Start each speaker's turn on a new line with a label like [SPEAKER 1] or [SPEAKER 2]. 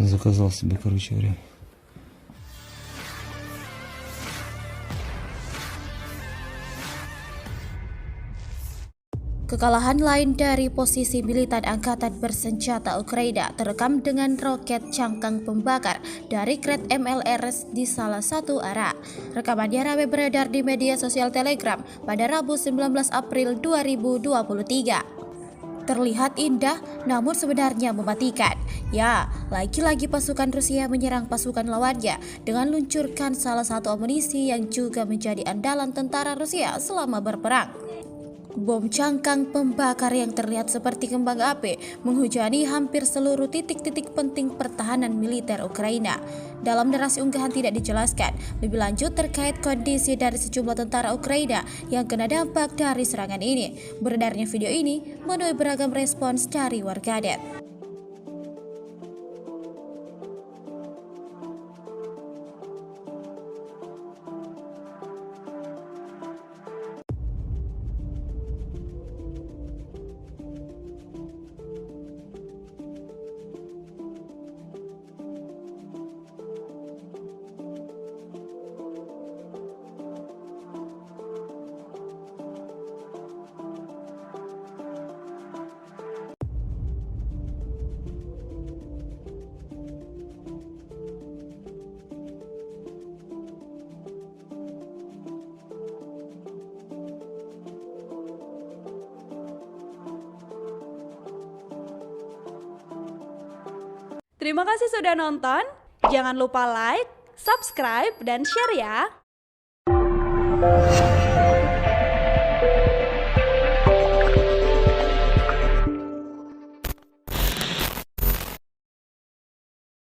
[SPEAKER 1] Заказал себе, короче говоря.
[SPEAKER 2] Kekalahan lain dari posisi militan angkatan bersenjata Ukraina terekam dengan roket cangkang pembakar dari kret MLRS di salah satu arah. Rekamannya ramai beredar di media sosial Telegram pada Rabu 19 April 2023. Terlihat indah, namun sebenarnya mematikan. Ya, lagi-lagi pasukan Rusia menyerang pasukan lawannya dengan luncurkan salah satu amunisi yang juga menjadi andalan tentara Rusia selama berperang. Bom cangkang pembakar yang terlihat seperti kembang api menghujani hampir seluruh titik-titik penting pertahanan militer Ukraina. Dalam narasi unggahan tidak dijelaskan lebih lanjut terkait kondisi dari sejumlah tentara Ukraina yang kena dampak dari serangan ini. Beredarnya video ini menuai beragam respons dari warganet.
[SPEAKER 3] Terima kasih sudah nonton. Jangan lupa like, subscribe, dan share ya.